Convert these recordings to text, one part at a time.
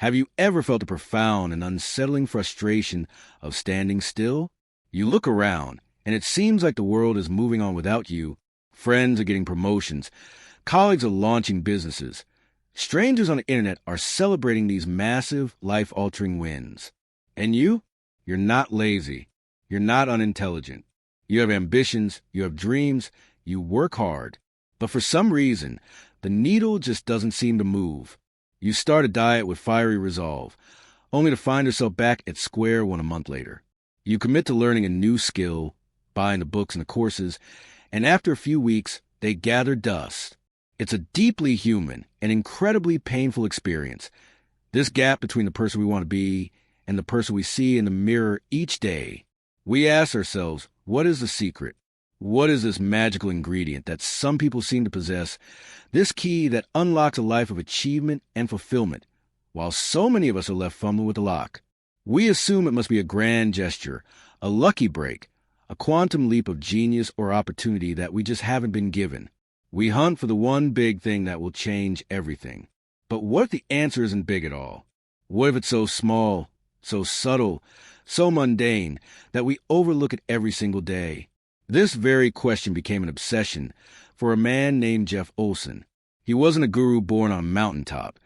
Have you ever felt a profound and unsettling frustration of standing still? You look around, and it seems like the world is moving on without you. Friends are getting promotions. Colleagues are launching businesses. Strangers on the internet are celebrating these massive, life-altering wins. And you? You're not lazy. You're not unintelligent. You have ambitions. You have dreams. You work hard. But for some reason, the needle just doesn't seem to move. You start a diet with fiery resolve, only to find yourself back at square one a month later. You commit to learning a new skill, buying the books and the courses, and after a few weeks, they gather dust. It's a deeply human and incredibly painful experience. This gap between the person we want to be and the person we see in the mirror each day. We ask ourselves, what is the secret? What is this magical ingredient that some people seem to possess, this key that unlocks a life of achievement and fulfillment, while so many of us are left fumbling with the lock? We assume it must be a grand gesture, a lucky break, a quantum leap of genius or opportunity that we just haven't been given. We hunt for the one big thing that will change everything. But what if the answer isn't big at all? What if it's so small, so subtle, so mundane, that we overlook it every single day? This very question became an obsession for a man named Jeff Olson. He wasn't a guru born on a mountaintop.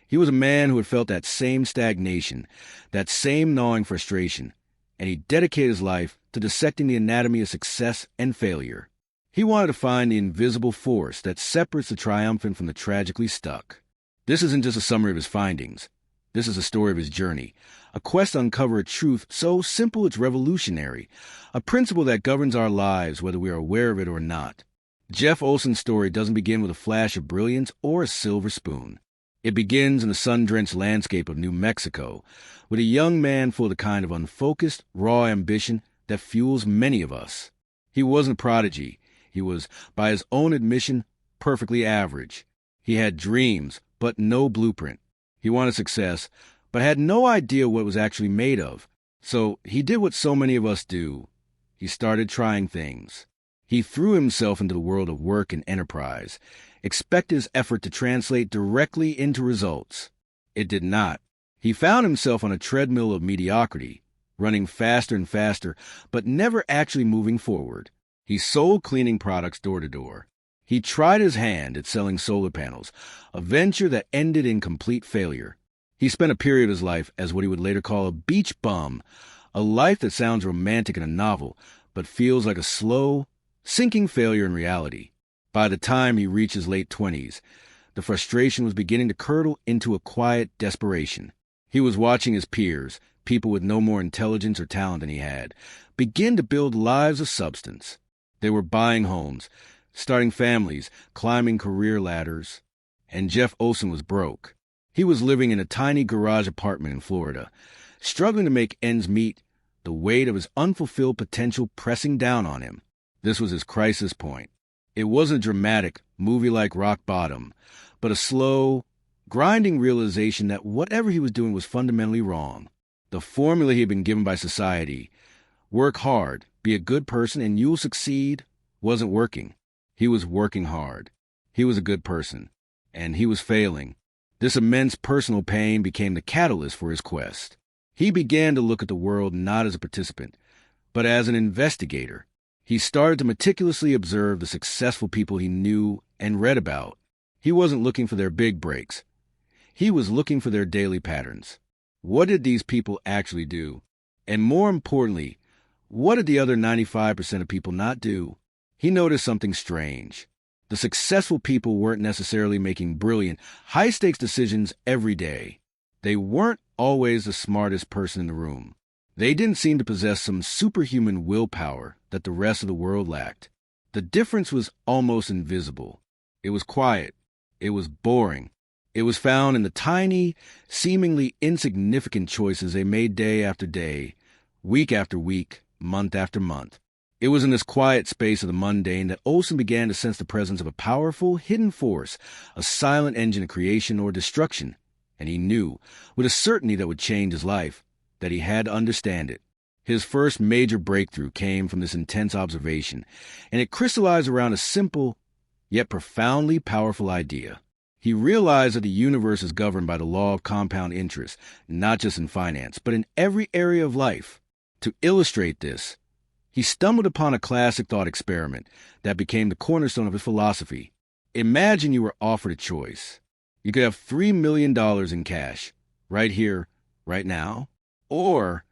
He was a man who had felt that same stagnation, that same gnawing frustration, and he dedicated his life to dissecting the anatomy of success and failure. He wanted to find the invisible force that separates the triumphant from the tragically stuck. This isn't just a summary of his findings. This is a story of his journey, a quest to uncover a truth so simple it's revolutionary, a principle that governs our lives whether we are aware of it or not. Jeff Olson's story doesn't begin with a flash of brilliance or a silver spoon. It begins in the sun-drenched landscape of New Mexico, with a young man full of the kind of unfocused, raw ambition that fuels many of us. He wasn't a prodigy. He was, by his own admission, perfectly average. He had dreams, but no blueprint. He wanted success, but had no idea what it was actually made of. So he did what so many of us do. He started trying things. He threw himself into the world of work and enterprise, expected his effort to translate directly into results. It did not. He found himself on a treadmill of mediocrity, running faster and faster, but never actually moving forward. He sold cleaning products door to door. He tried his hand at selling solar panels, a venture that ended in complete failure. He spent a period of his life as what he would later call a beach bum, a life that sounds romantic in a novel, but feels like a slow, sinking failure in reality. By the time he reached his late 20s, the frustration was beginning to curdle into a quiet desperation. He was watching his peers, people with no more intelligence or talent than he had, begin to build lives of substance. They were buying homes, starting families, climbing career ladders, and Jeff Olson was broke. He was living in a tiny garage apartment in Florida, struggling to make ends meet, the weight of his unfulfilled potential pressing down on him. This was his crisis point. It wasn't a dramatic, movie-like rock bottom, but a slow, grinding realization that whatever he was doing was fundamentally wrong. The formula he had been given by society, work hard, be a good person, and you'll succeed, wasn't working. He was working hard. He was a good person. And he was failing. This immense personal pain became the catalyst for his quest. He began to look at the world not as a participant, but as an investigator. He started to meticulously observe the successful people he knew and read about. He wasn't looking for their big breaks. He was looking for their daily patterns. What did these people actually do? And more importantly, what did the other 95% of people not do? He noticed something strange. The successful people weren't necessarily making brilliant, high-stakes decisions every day. They weren't always the smartest person in the room. They didn't seem to possess some superhuman willpower that the rest of the world lacked. The difference was almost invisible. It was quiet. It was boring. It was found in the tiny, seemingly insignificant choices they made day after day, week after week, month after month. It was in this quiet space of the mundane that Olson began to sense the presence of a powerful, hidden force, a silent engine of creation or destruction, and he knew, with a certainty that would change his life, that he had to understand it. His first major breakthrough came from this intense observation, and it crystallized around a simple, yet profoundly powerful idea. He realized that the universe is governed by the law of compound interest, not just in finance, but in every area of life. To illustrate this, he stumbled upon a classic thought experiment that became the cornerstone of his philosophy. Imagine you were offered a choice. You could have $3 million in cash, right here, right now, or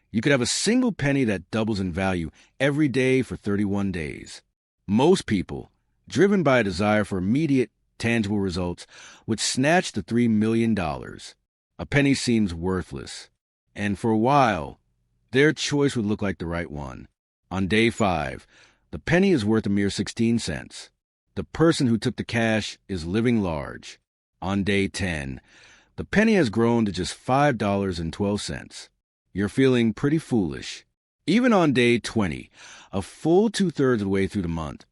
you could have a single penny that doubles in value every day for 31 days. Most people, driven by a desire for immediate, tangible results, would snatch the $3 million. A penny seems worthless, and for a while, their choice would look like the right one. On day 5, the penny is worth a mere 16 cents. The person who took the cash is living large. On day 10, the penny has grown to just $5.12. You're feeling pretty foolish. Even on day 20, a full 2/3 of the way through the month,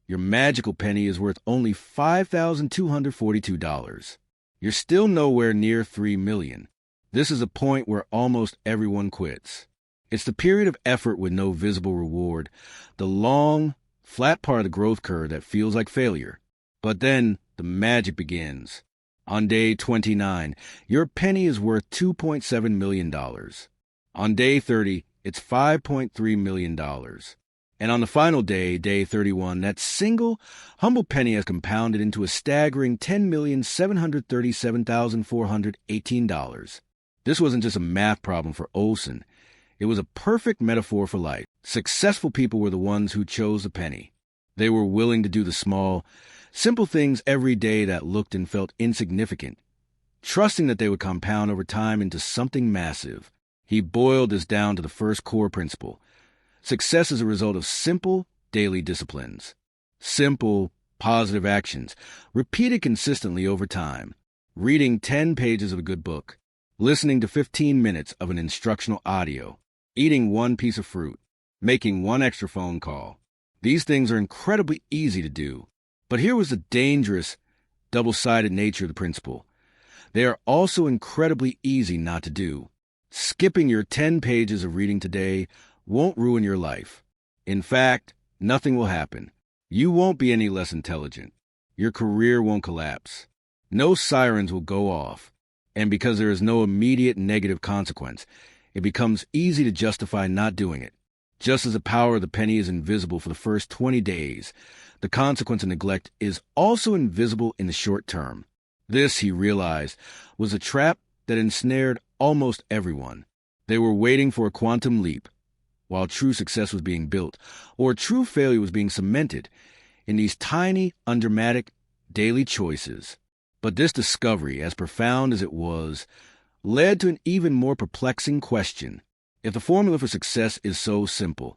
your magical penny is worth only $5,242. You're still nowhere near $3 million. This is a point where almost everyone quits. It's the period of effort with no visible reward, the long, flat part of the growth curve that feels like failure. But then the magic begins. On day 29, your penny is worth $2.7 million. On day 30, it's $5.3 million. And on the final day, day 31, that single, humble penny has compounded into a staggering $10,737,418. This wasn't just a math problem for Olson. It was a perfect metaphor for life. Successful people were the ones who chose the penny. They were willing to do the small, simple things every day that looked and felt insignificant, trusting that they would compound over time into something massive. He boiled this down to the first core principle. Success is a result of simple, daily disciplines. Simple, positive actions, repeated consistently over time. Reading 10 pages of a good book, listening to 15 minutes of an instructional audio, eating one piece of fruit, making one extra phone call. These things are incredibly easy to do. But here was the dangerous, double-sided nature of the principle. They are also incredibly easy not to do. Skipping your 10 pages of reading today won't ruin your life. In fact, nothing will happen. You won't be any less intelligent. Your career won't collapse. No sirens will go off. And because there is no immediate negative consequence, it becomes easy to justify not doing it. Just as the power of the penny is invisible for the first 20 days, the consequence of neglect is also invisible in the short term. This, he realized, was a trap that ensnared almost everyone. They were waiting for a quantum leap, while true success was being built, or true failure was being cemented, in these tiny, undramatic, daily choices. But this discovery, as profound as it was, led to an even more perplexing question. If the formula for success is so simple,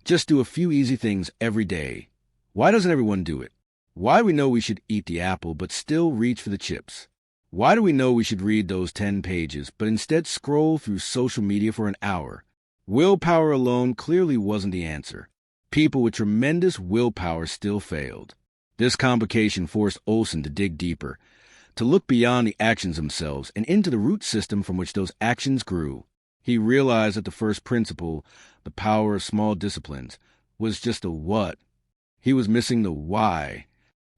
just do a few easy things every day, why doesn't everyone do it? Why do we know we should eat the apple but still reach for the chips? Why do we know we should read those 10 pages but instead scroll through social media for an hour? Willpower alone clearly wasn't the answer. People with tremendous willpower still failed. This complication forced Olson to dig deeper, to look beyond the actions themselves and into the root system from which those actions grew. He realized that the first principle, the power of small disciplines, was just a what. He was missing the why.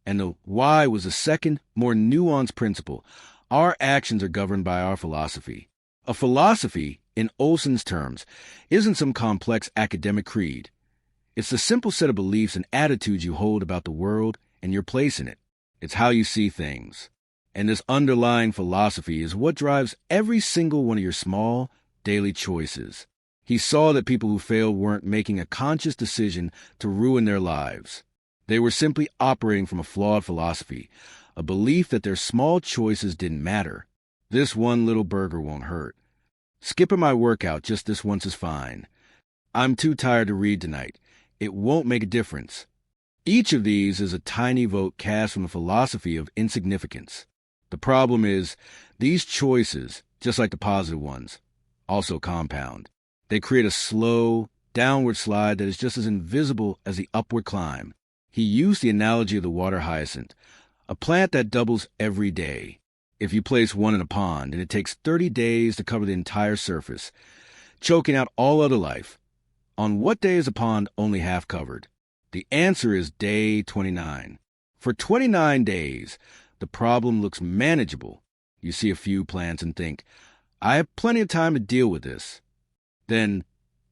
And the why was the second, more nuanced principle. Our actions are governed by our philosophy. A philosophy, in Olson's terms, isn't some complex academic creed. It's the simple set of beliefs and attitudes you hold about the world and your place in it. It's how you see things. And this underlying philosophy is what drives every single one of your small, daily choices. He saw that people who failed weren't making a conscious decision to ruin their lives. They were simply operating from a flawed philosophy, a belief that their small choices didn't matter. This one little burger won't hurt. Skipping my workout just this once is fine. I'm too tired to read tonight. It won't make a difference. Each of these is a tiny vote cast from the philosophy of insignificance. The problem is, these choices, just like the positive ones, also compound. They create a slow, downward slide that is just as invisible as the upward climb. He used the analogy of the water hyacinth, a plant that doubles every day. If you place one in a pond and it takes 30 days to cover the entire surface, choking out all other life, on what day is the pond only half covered? The answer is day 29. For 29 days, The problem looks manageable. You see a few plants and think, I have plenty of time to deal with this. Then,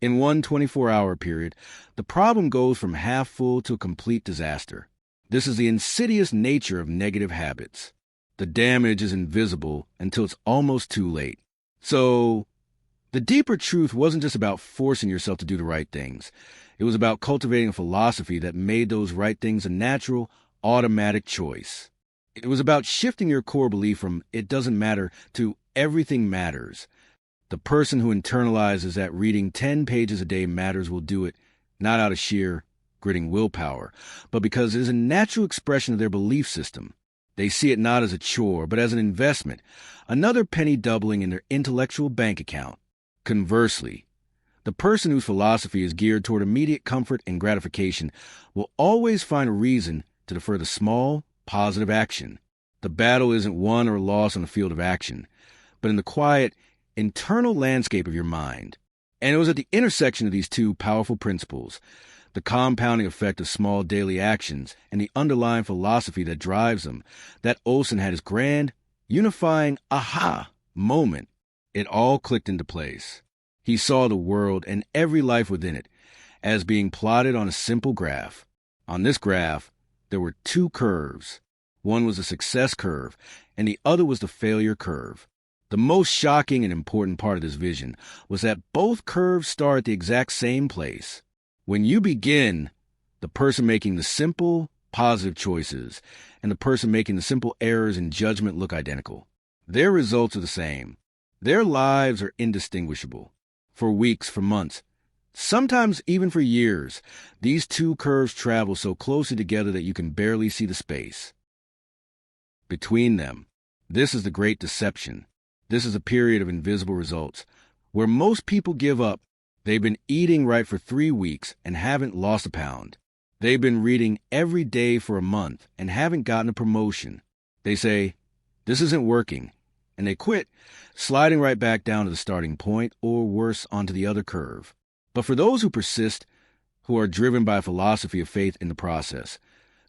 in one 24-hour period, the problem goes from half full to a complete disaster. This is the insidious nature of negative habits. The damage is invisible until it's almost too late. So, the deeper truth wasn't just about forcing yourself to do the right things. It was about cultivating a philosophy that made those right things a natural, automatic choice. It was about shifting your core belief from "it doesn't matter" to "everything matters." The person who internalizes that reading 10 pages a day matters will do it, not out of sheer, gritting willpower, but because it is a natural expression of their belief system. They see it not as a chore, but as an investment, another penny doubling in their intellectual bank account. Conversely, the person whose philosophy is geared toward immediate comfort and gratification will always find a reason to defer the small, positive action. The battle isn't won or lost on the field of action, but in the quiet, internal landscape of your mind. And it was at the intersection of these two powerful principles, the compounding effect of small daily actions and the underlying philosophy that drives them, that Olson had his grand, unifying aha moment. It all clicked into place. He saw the world and every life within it as being plotted on a simple graph. On this graph, there were two curves. One was the success curve, and the other was the failure curve. The most shocking and important part of this vision was that both curves start at the exact same place. When you begin, the person making the simple, positive choices and the person making the simple errors in judgment look identical. Their results are the same. Their lives are indistinguishable. For weeks, for months, sometimes even for years, these two curves travel so closely together that you can barely see the space between them. This is the great deception. This is a period of invisible results, where most people give up. They've been eating right for 3 weeks and haven't lost a pound. They've been reading every day for a month and haven't gotten a promotion. They say, this isn't working, and they quit, sliding right back down to the starting point or worse onto the other curve. But for those who persist, who are driven by a philosophy of faith in the process,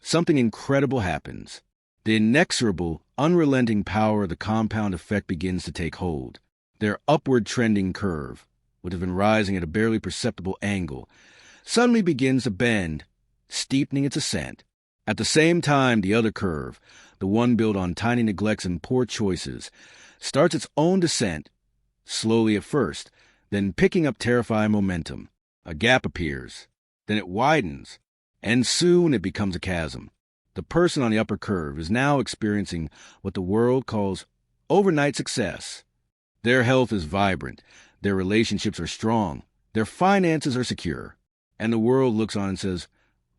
something incredible happens. The inexorable, unrelenting power of the compound effect begins to take hold. Their upward trending curve, which has been rising at a barely perceptible angle, suddenly begins to bend, steepening its ascent. At the same time, the other curve, the one built on tiny neglects and poor choices, starts its own descent, slowly at first, then picking up terrifying momentum. A gap appears, then it widens, and soon it becomes a chasm. The person on the upper curve is now experiencing what the world calls overnight success. Their health is vibrant, their relationships are strong, their finances are secure, and the world looks on and says,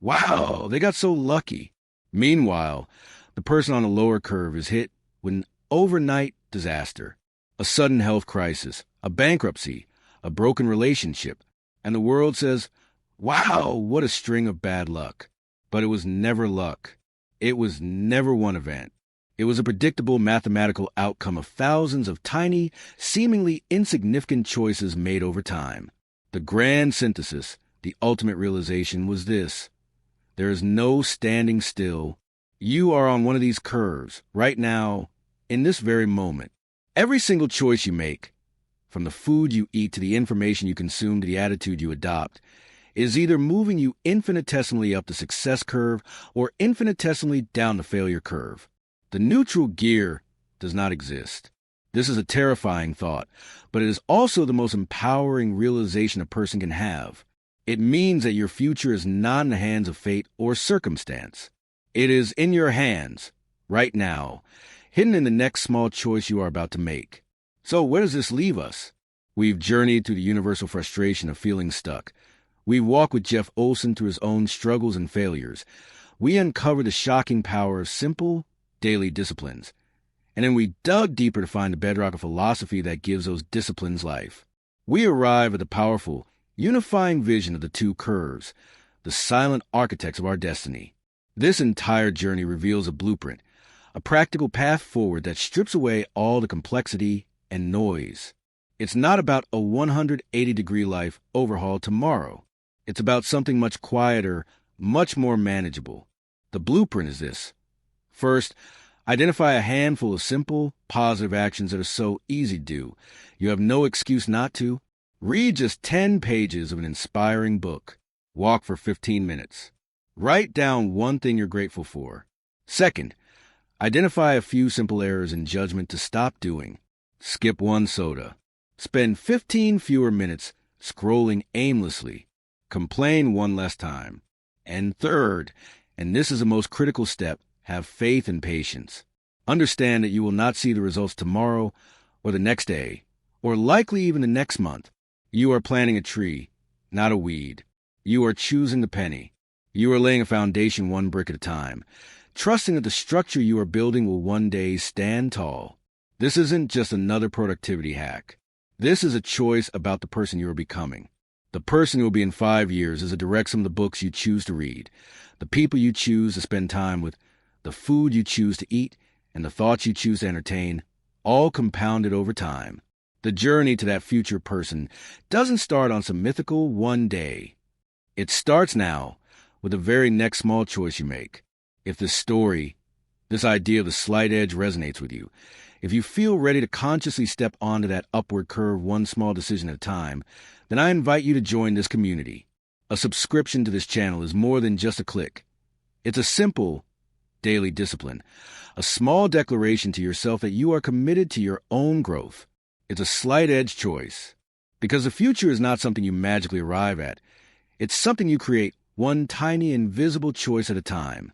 wow, they got so lucky. Meanwhile, the person on the lower curve is hit with an overnight disaster, a sudden health crisis, a bankruptcy, a broken relationship, and the world says, wow, what a string of bad luck. But it was never luck. It was never one event. It was a predictable mathematical outcome of thousands of tiny, seemingly insignificant choices made over time. The grand synthesis, the ultimate realization was this: there is no standing still. You are on one of these curves, right now, in this very moment. Every single choice you make, from the food you eat to the information you consume to the attitude you adopt, is either moving you infinitesimally up the success curve or infinitesimally down the failure curve. The neutral gear does not exist. This is a terrifying thought, but it is also the most empowering realization a person can have. It means that your future is not in the hands of fate or circumstance. It is in your hands, right now, hidden in the next small choice you are about to make. So where does this leave us? We've journeyed through the universal frustration of feeling stuck. We walk with Jeff Olson through his own struggles and failures. We uncovered the shocking power of simple, daily disciplines. And then we dug deeper to find the bedrock of philosophy that gives those disciplines life. We arrive at the powerful, unifying vision of the two curves, the silent architects of our destiny. This entire journey reveals a blueprint, a practical path forward that strips away all the complexity and noise. It's not about a 180-degree life overhaul tomorrow. It's about something much quieter, much more manageable. The blueprint is this. First, Identify a handful of simple, positive actions that are so easy to do. You have no excuse not to. Read just 10 pages of an inspiring book. Walk for 15 minutes. Write down one thing you're grateful for. Second, identify a few simple errors in judgment to stop doing. Skip one soda. Spend 15 fewer minutes scrolling aimlessly. Complain one less time. And third, and this is the most critical step, have faith and patience. Understand that you will not see the results tomorrow or the next day, or likely even the next month. You are planting a tree, not a weed. You are choosing the penny. You are laying a foundation one brick at a time, trusting that the structure you are building will one day stand tall. This isn't just another productivity hack. This is a choice about the person you are becoming. The person you will be in 5 years is a direct sum of the books you choose to read, the people you choose to spend time with, the food you choose to eat, and the thoughts you choose to entertain, all compounded over time. The journey to that future person doesn't start on some mythical one day. It starts now with the very next small choice you make. If this story, this idea of the slight edge resonates with you, if you feel ready to consciously step onto that upward curve one small decision at a time, then I invite you to join this community. A subscription to this channel is more than just a click. It's a simple daily discipline, a small declaration to yourself that you are committed to your own growth. It's a slight edge choice, because the future is not something you magically arrive at. It's something you create one tiny invisible choice at a time.